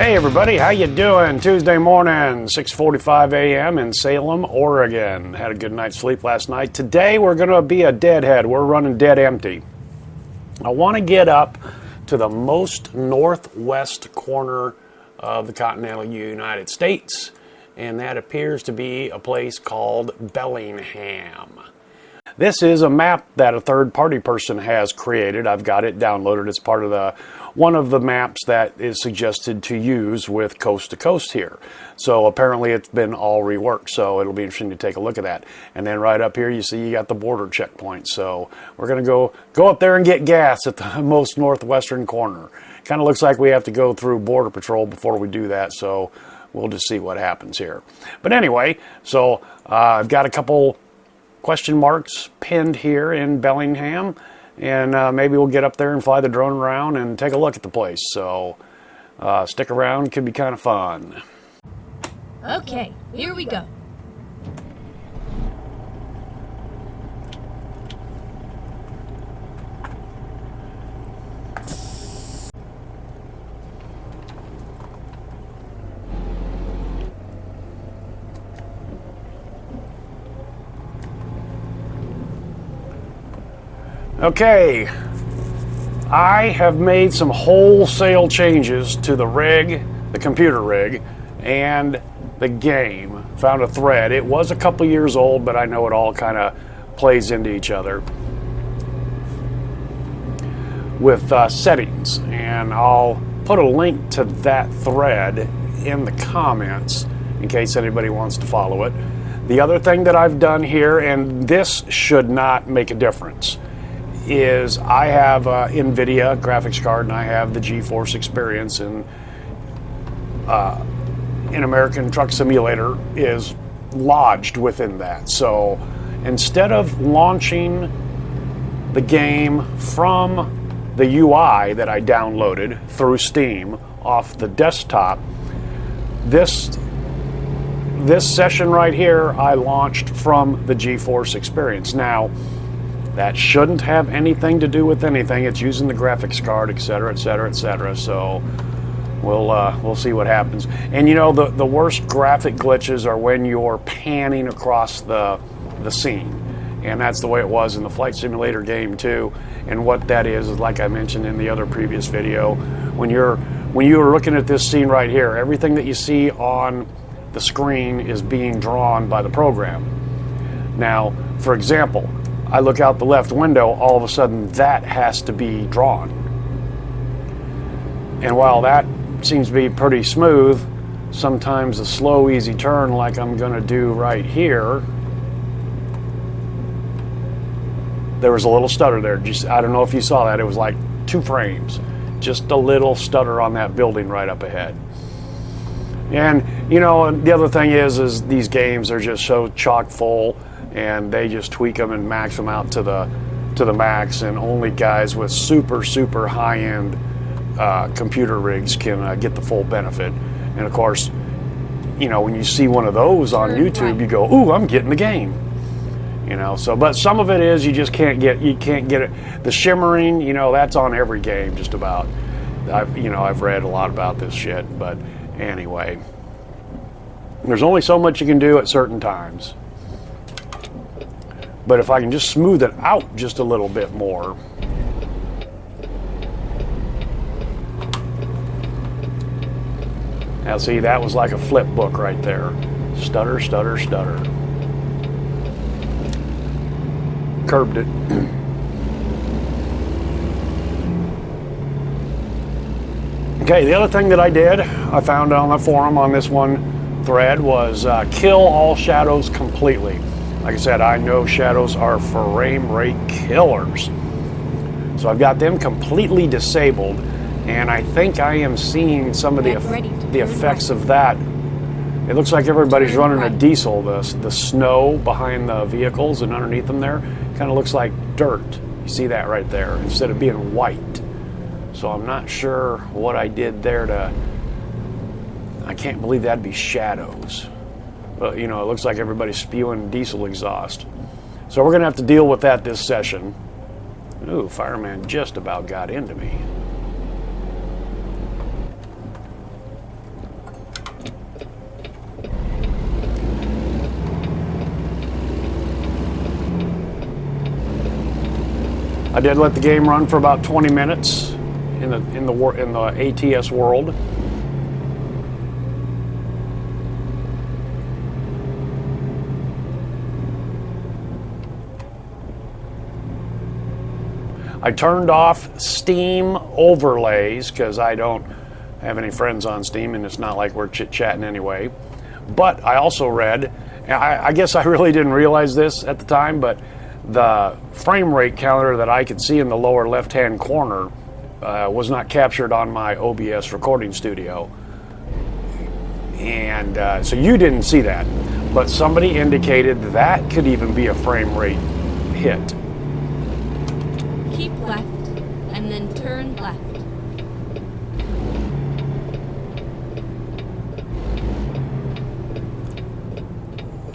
Hey everybody, how you doing? Tuesday morning, 6:45 a.m. in Salem, Oregon. Had a good night's sleep last night. Today we're going to be a deadhead. We're running dead empty. I want to get up to the most northwest corner of the continental United States, and that appears to be a place called Bellingham. This is a map that a third-party person has created. I've got it downloaded. It's part of one of the maps that is suggested to use with coast to coast here. So apparently it's been all reworked, so it'll be interesting to take a look at that. And then right up here you see you got the border checkpoint. So we're going to go up there and get gas at the most northwestern corner. Kind of looks like we have to go through Border Patrol before we do that, so we'll just see what happens here. But anyway, so I've got a couple question marks pinned here in Bellingham, and maybe we'll get up there and fly the drone around and take a look at the place. So stick around, could be kind of fun. Okay, here we go. Okay, I have made some wholesale changes to the rig, the computer rig, and the game. Found a thread. It was a couple years old, but I know it all kind of plays into each other with settings, and I'll put a link to that thread in the comments in case anybody wants to follow it. The other thing that I've done here, and this should not make a difference, is I have NVIDIA graphics card and I have the GeForce Experience, and an American Truck Simulator is lodged within that. So instead of launching the game from the UI that I downloaded through Steam off the desktop, this session right here I launched from the GeForce Experience. Now, that shouldn't have anything to do with anything. It's using the graphics card, etc., etc., etc. So we'll see what happens. And you know, the worst graphic glitches are when you're panning across the scene, and that's the way it was in the Flight Simulator game too. And what that is like I mentioned in the other previous video, when you're looking at this scene right here, everything that you see on the screen is being drawn by the program. Now, for example, I look out the left window, all of a sudden that has to be drawn. And while that seems to be pretty smooth, sometimes a slow, easy turn like I'm going to do right here, there was a little stutter there. I don't know if you saw that. It was like 2 frames. Just a little stutter on that building right up ahead. And, you know, the other thing is these games are just so chock full, and they just tweak them and max them out to the max, and only guys with super high-end computer rigs can get the full benefit. And of course, you know, when you see one of those on YouTube, you go, "Ooh, I'm getting the game." You know, so but some of it is you just can't get it. The shimmering, you know, that's on every game just about. I've read a lot about this shit, but anyway, there's only so much you can do at certain times. But if I can just smooth it out just a little bit more. Now see, that was like a flip book right there. Stutter, stutter, stutter. Curbed it. Okay, the other thing that I found on the forum on this one thread was kill all shadows completely. Like I said, I know shadows are frame rate killers. So I've got them completely disabled, and I think I am seeing some of the effects of that. It looks like everybody's running a diesel. The snow behind the vehicles and underneath them there kind of looks like dirt. You see that right there, instead of being white. So I'm not sure what I did there I can't believe that'd be shadows. But, you know, it looks like everybody's spewing diesel exhaust. So we're going to have to deal with that this session. Ooh, fireman just about got into me. I did let the game run for about 20 minutes in the ATS world. I turned off Steam overlays because I don't have any friends on Steam, and it's not like we're chit-chatting anyway. But I also read, I guess I really didn't realize this at the time, but the frame rate counter that I could see in the lower left-hand corner was not captured on my OBS recording studio. And so you didn't see that. But somebody indicated that could even be a frame rate hit. Keep left, and then turn left.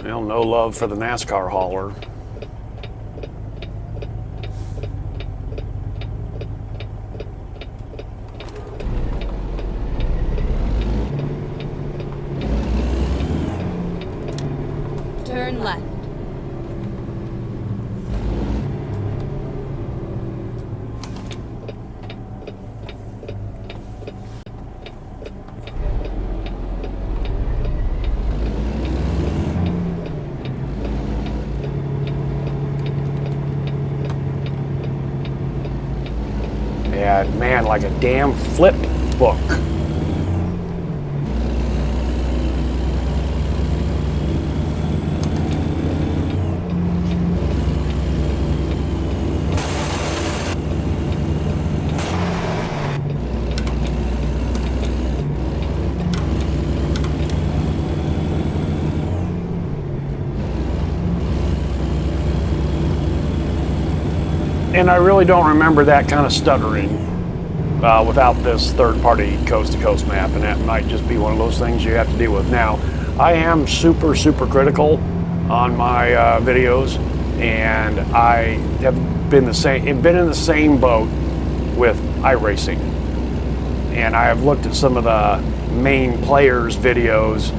Well, no love for the NASCAR hauler. Turn left. Yeah, man, like a damn flip book. And I really don't remember that kind of stuttering without this third-party coast-to-coast map, and that might just be one of those things you have to deal with. Now, I am super critical on my videos, and I have been in the same boat with iRacing. And I have looked at some of the main players' videos,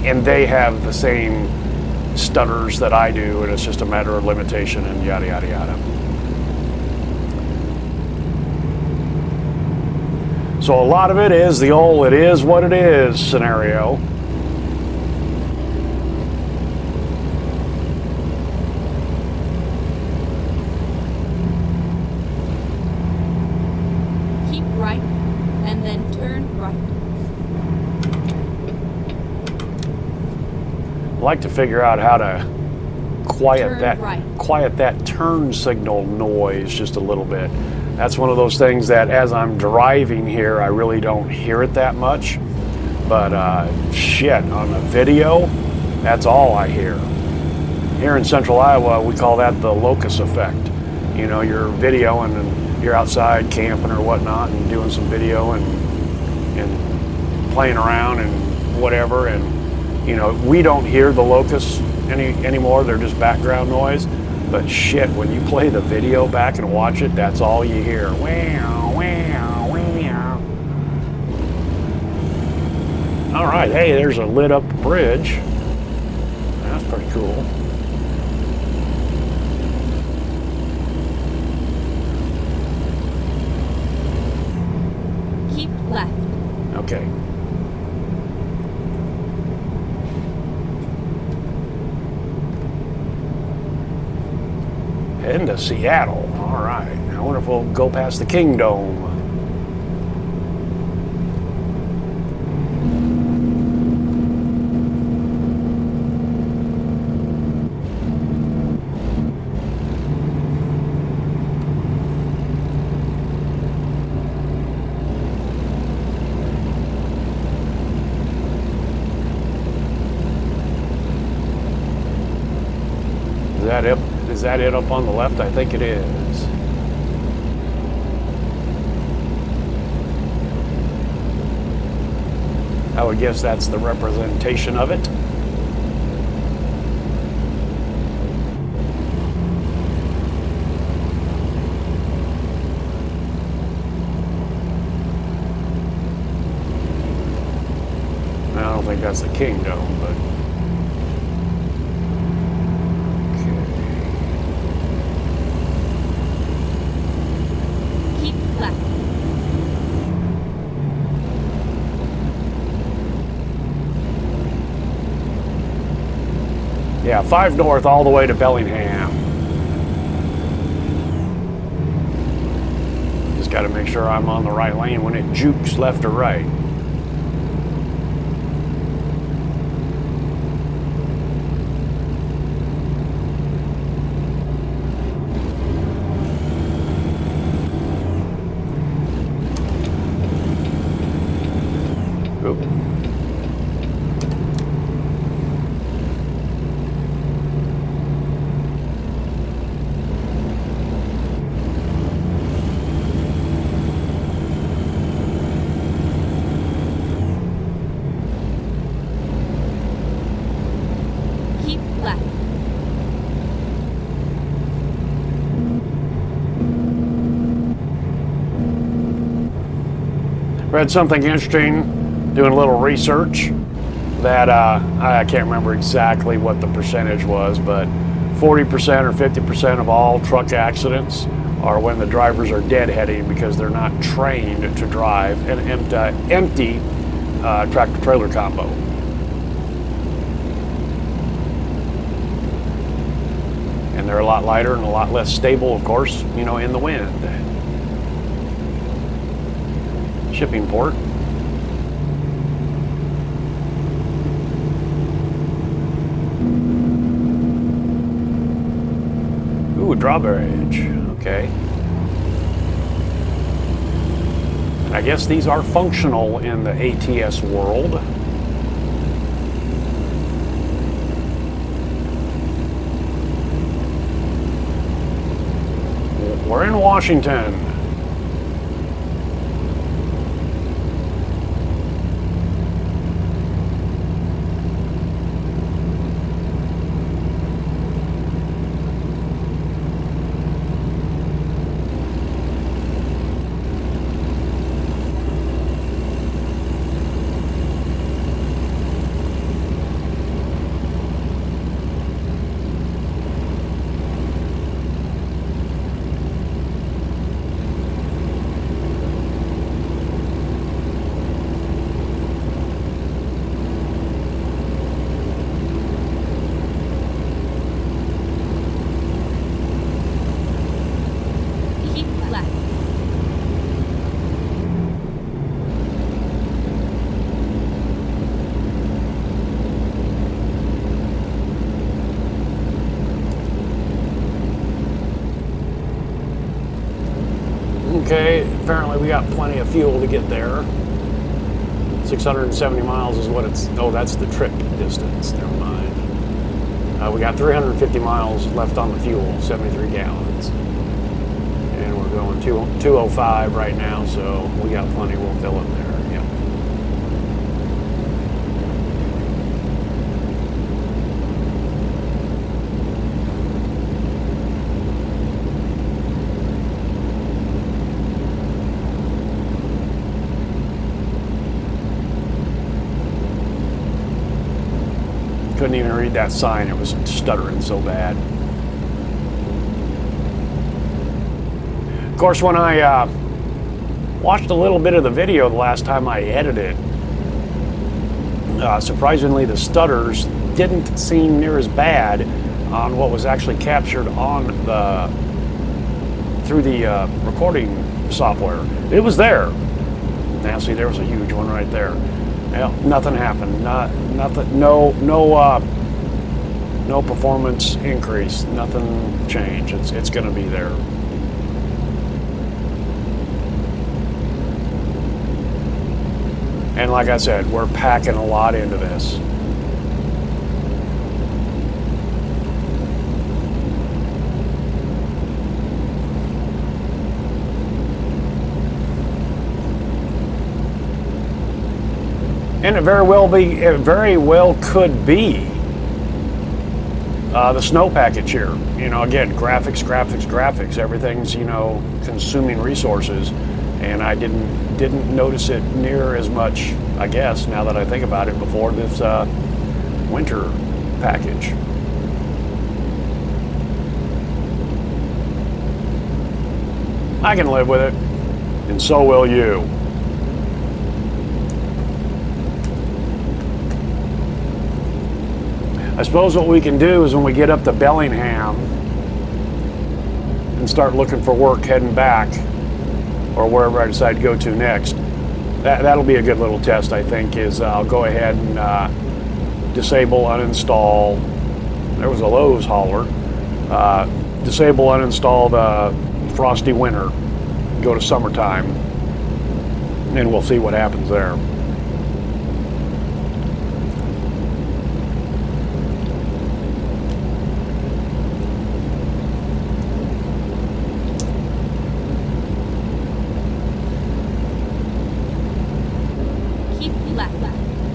and they have the same stutters that I do, and it's just a matter of limitation and yada yada yada. So a lot of it is the old "it is what it is" scenario. Keep right, and then turn right. I like to figure out how to quiet Turn quiet that turn signal noise just a little bit. That's one of those things that as I'm driving here, I really don't hear it that much. But shit, on the video, that's all I hear. Here in Central Iowa, we call that the locus effect. You know, you're videoing and you're outside camping or whatnot and doing some video and playing around and whatever. And, you know, we don't hear the locus anymore. They're just background noise. But shit, when you play the video back and watch it, that's all you hear. Wow, wow, wow. All right, hey, there's a lit up bridge. That's pretty cool. Keep left. Okay. Heading to Seattle. All right. I wonder if we'll go past the Kingdome. Is that it? Is that it up on the left? I think it is. I would guess that's the representation of it. I don't think that's the Kingdome, but Yeah, 5 north all the way to Bellingham. Just got to make sure I'm on the right lane when it jukes left or right. Oop. Keep left. Read something interesting, doing a little research, that I can't remember exactly what the percentage was, but 40% or 50% of all truck accidents are when the drivers are deadheading because they're not trained to drive an empty tractor-trailer combo. And they're a lot lighter and a lot less stable, of course, you know, in the wind. Shipping port. Ooh, drawbridge. Okay. And I guess these are functional in the ATS world. We're in Washington. Keep left. Okay, apparently we got plenty of fuel to get there. 670 miles is what it's, oh, that's the trip distance, never mind. We got 350 miles left on the fuel, 73 gallons. And we're going 205 right now, so we got plenty, we'll fill it there, yeah. Couldn't even read that sign, it was stuttering so bad. Of course, when I watched a little bit of the video the last time I edited, surprisingly the stutters didn't seem near as bad on what was actually captured on through the recording software. It was there. Now see, there was a huge one right there. Well, nothing happened. Nothing. No performance increase. Nothing changed. It's going to be there. And like I said, we're packing a lot into this. And it very well could be the snow package here. You know, again, graphics. Everything's, you know, consuming resources, and I didn't notice it near as much, I guess, now that I think about it, before this winter package. I can live with it, and so will you. I suppose what we can do is when we get up to Bellingham and start looking for work heading back, or wherever I decide to go to next, that'll be a good little test, I think, is I'll go ahead and disable, uninstall. There was a Lowe's hauler. Disable, uninstall the Frosty Winter, go to summertime, and we'll see what happens there.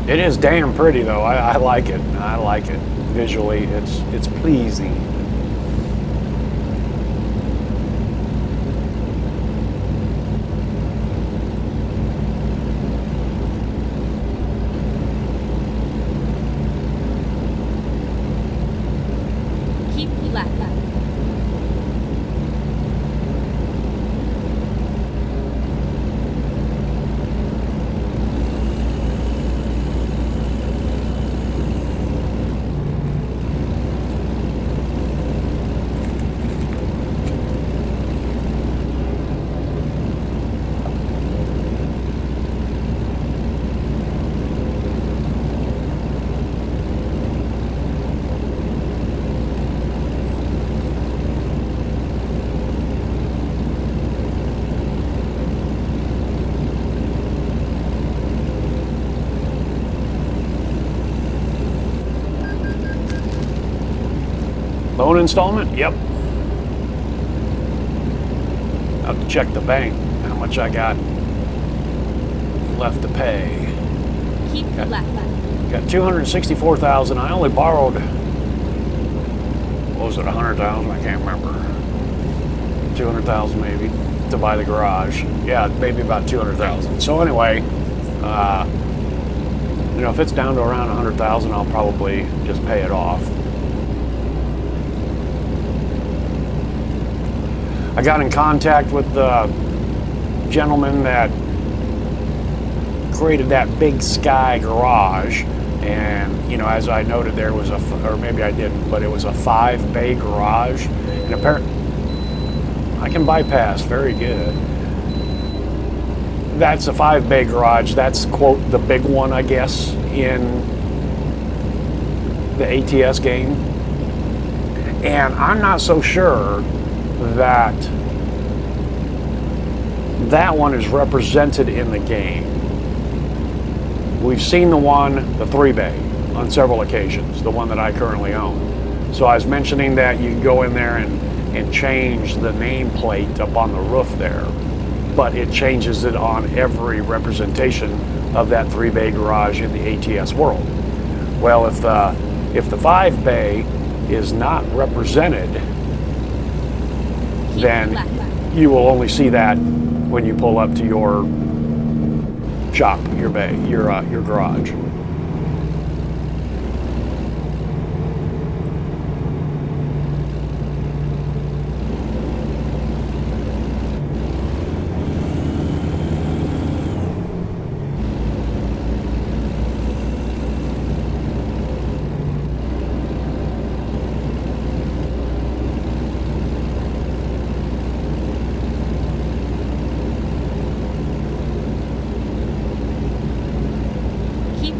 It is damn pretty though. I like it. I like it. Visually, it's pleasing. Keep left. Loan installment? Yep. I'll have to check the bank, how much I got left to pay. Keep left. Got $264,000. I only borrowed, what was it, $100,000? I can't remember. $200,000 maybe to buy the garage. Yeah, maybe about $200,000. So anyway, you know, if it's down to around $100,000, I'll probably just pay it off. I got in contact with the gentleman that created that Big Sky garage, and you know, as I noted, there was or maybe I didn't, but it was a 5-bay garage, and apparently I can bypass. Very good. That's a 5-bay garage. That's, quote, the big one, I guess, in the ATS game, and I'm not so sure that that one is represented in the game. We've seen the 3-bay on several occasions, the one that I currently own. So I was mentioning that you can go in there and change the nameplate up on the roof there, but it changes it on every representation of that 3-bay garage in the ATS world. Well, if the 5-bay is not represented, then you will only see that when you pull up to your shop, your bay, your garage. Keep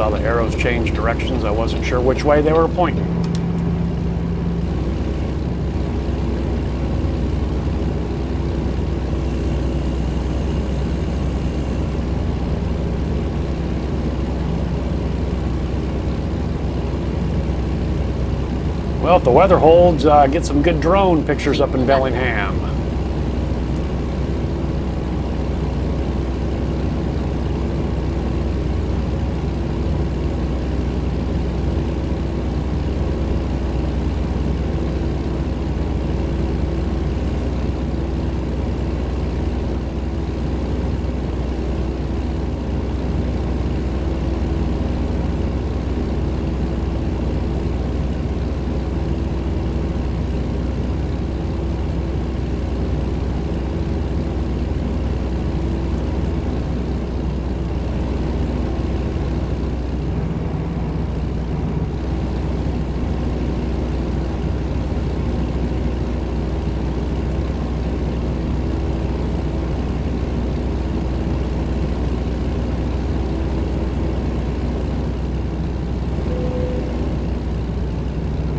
saw the arrows change directions. I wasn't sure which way they were pointing. Well, if the weather holds, get some good drone pictures up in Bellingham.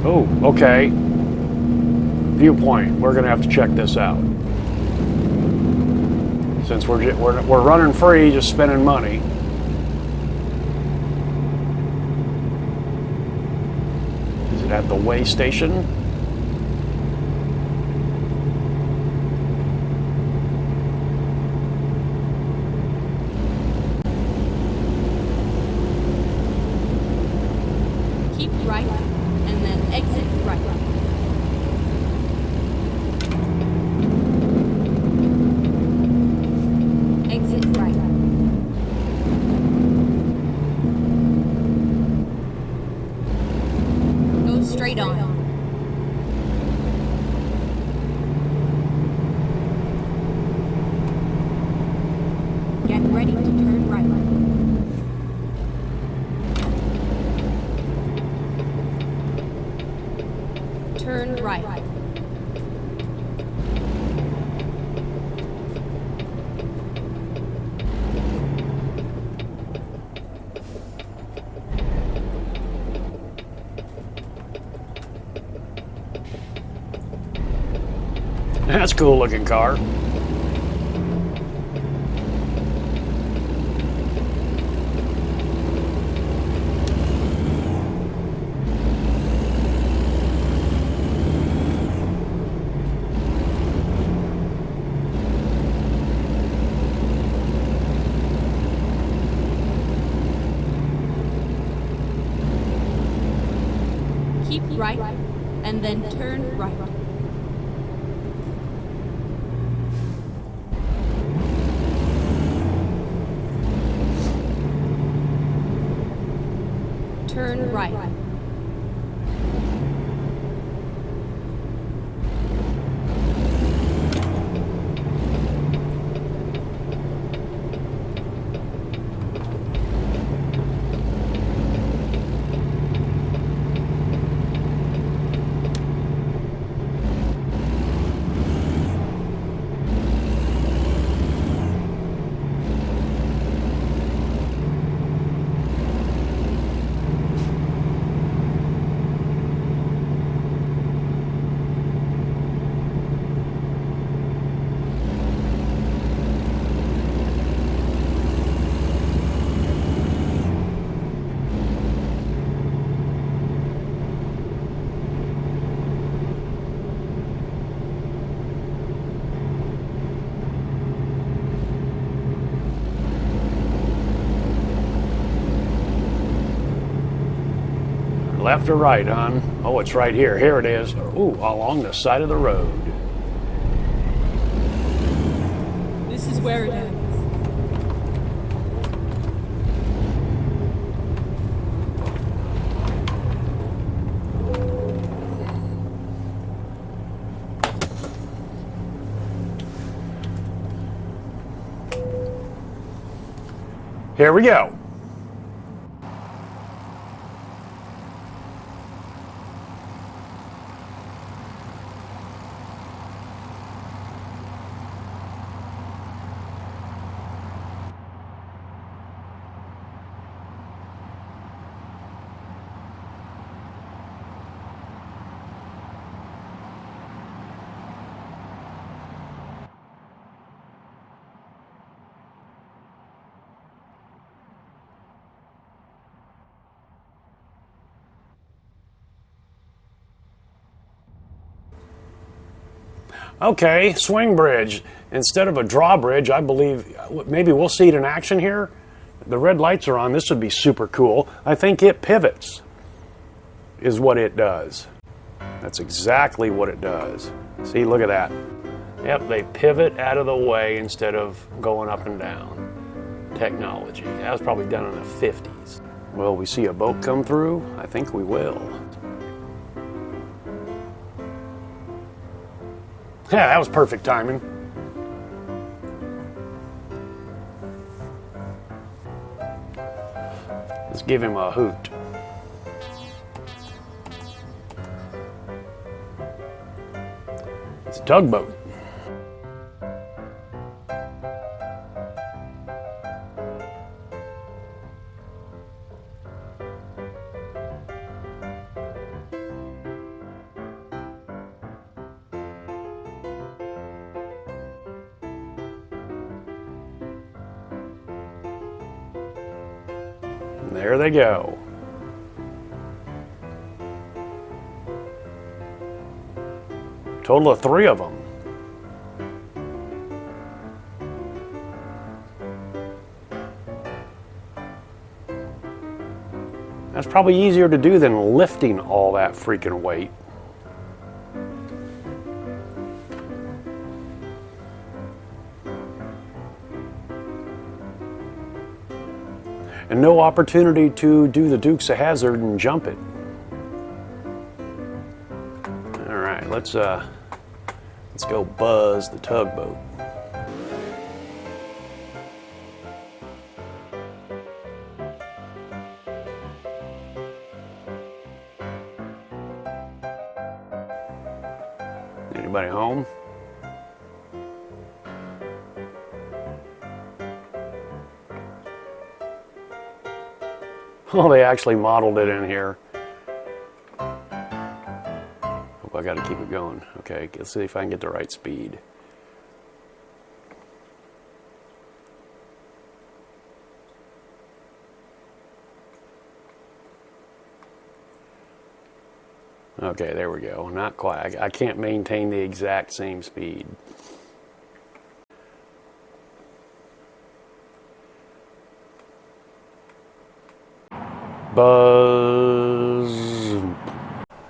Oh, okay. Viewpoint. We're going to have to check this out. Since we're running free, just spending money. Is it at the way station? Keep right and then exit right. Exit right. Go straight on. Get ready to turn right. Turn right. That's a cool looking car. Keep right and then turn right. Turn right. Left or right, hon? Oh, it's right here. Here it is. Ooh, along the side of the road. This is where it ends. Here we go. Okay, swing bridge. Instead of a drawbridge, I believe maybe we'll see it in action here. The red lights are on. This would be super cool. I think it pivots is what it does. That's exactly what it does. See, look at that. Yep, they pivot out of the way instead of going up and down. Technology. That was probably done in the 50s. Will we see a boat come through? I think we will. Yeah, that was perfect timing. Let's give him a hoot. It's a tugboat. And there they go. Total of 3 of them. That's probably easier to do than lifting all that freaking weight. And no opportunity to do the Dukes of Hazzard and jump it. All right, let's go buzz the tugboat. Anybody home? Oh, they actually modeled it in here. Oh, I got to keep it going. Okay, let's see if I can get the right speed. Okay, there we go. Not quite. I can't maintain the exact same speed. Buzz.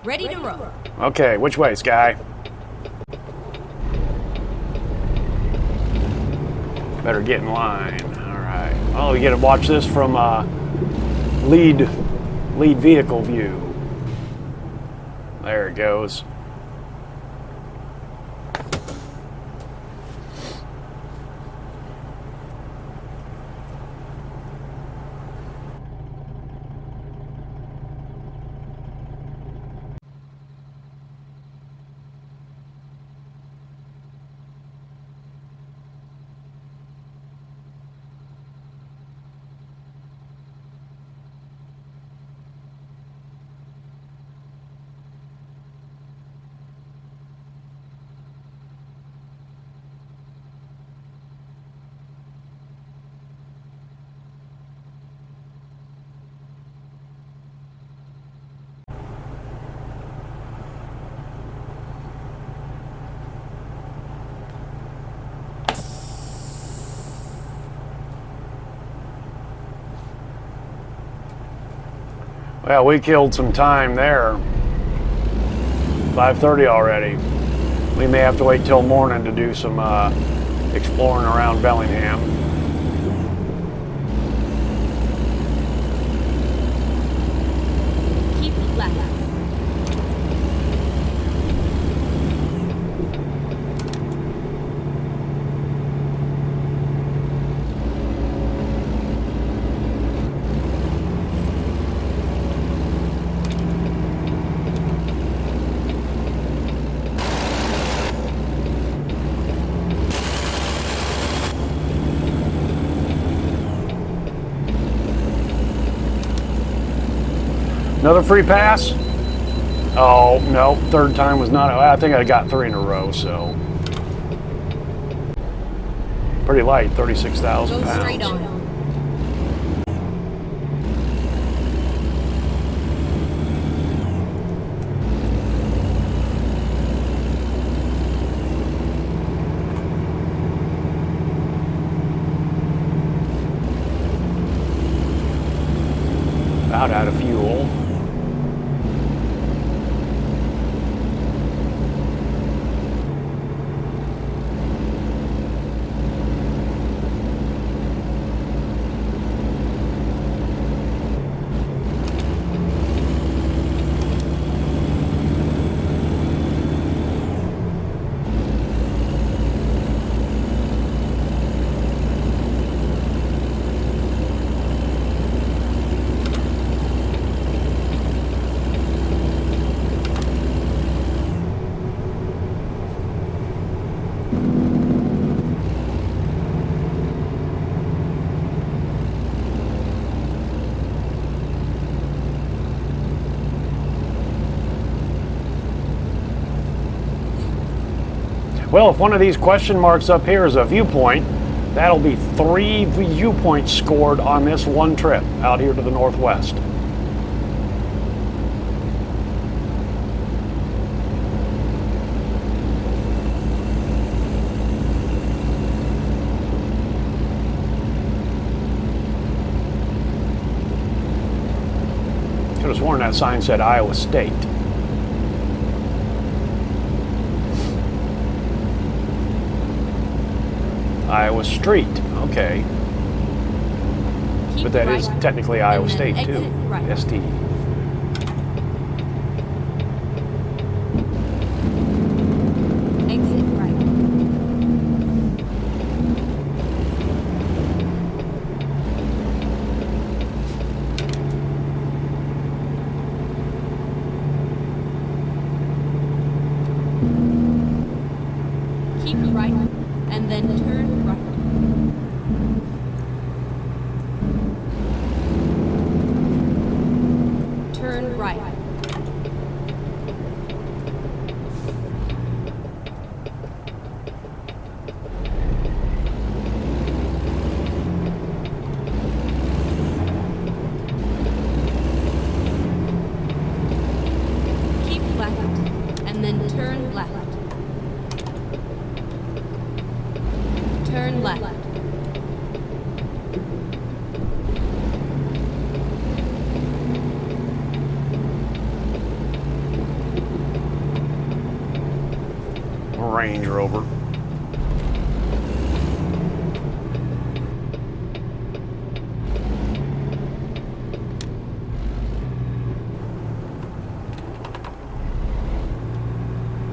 Ready to roll. Okay, which way, Sky? Better get in line. All right. Oh, you get to watch this from lead vehicle view. There it goes. Well, we killed some time there. 5:30 already. We may have to wait till morning to do some exploring around Bellingham. Keep left. Another free pass? Oh, no, third time was not. I think I got 3 in a row, so. Pretty light, 36,000 Go straight pounds. on. Well, if one of these question marks up here is a viewpoint, that'll be 3 viewpoints scored on this one trip out here to the northwest. Could have sworn that sign said Iowa State. Iowa Street, okay. Keep But that right, is technically Iowa and then State too. exit right. ST. Exit right. Keep right, and then turn right. Turn right. Keep left, and then turn left. Turn left. Range Rover.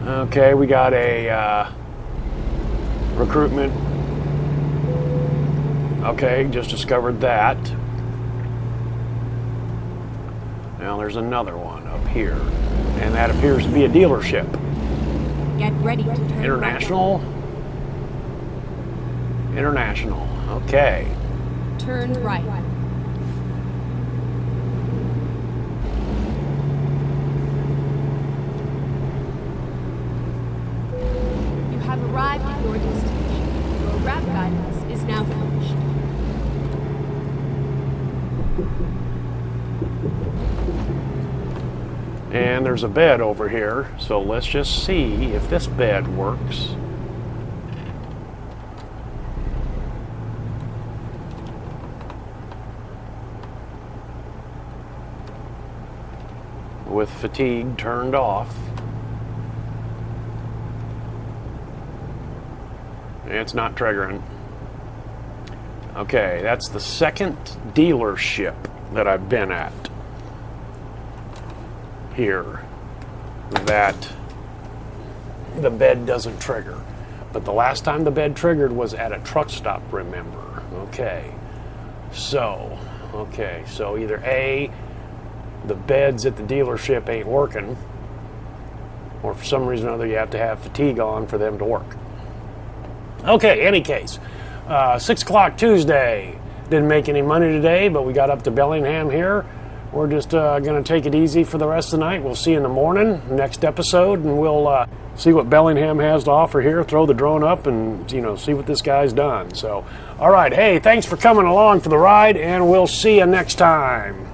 Okay, we got a recruitment. Okay, just discovered that. Now there's another one up here, and that appears to be a dealership. Get ready to turn International. International. Okay. right. Turn right. You have arrived at your destination. Your route guidance is now finished. And there's a bed over here, so let's just see if this bed works. With fatigue turned off. It's not triggering. Okay, that's the second dealership that I've been at here that the bed doesn't trigger. But the last time the bed triggered was at a truck stop, remember. Okay, so either A, the beds at the dealership ain't working, or for some reason or other you have to have fatigue on for them to work. Okay, any case, 6 o'clock Tuesday. Didn't make any money today, but we got up to Bellingham here. We're just going to take it easy for the rest of the night. We'll see you in the morning, next episode, and we'll see what Bellingham has to offer here, throw the drone up, and see what this guy's done. So, all right, hey, thanks for coming along for the ride, and we'll see you next time.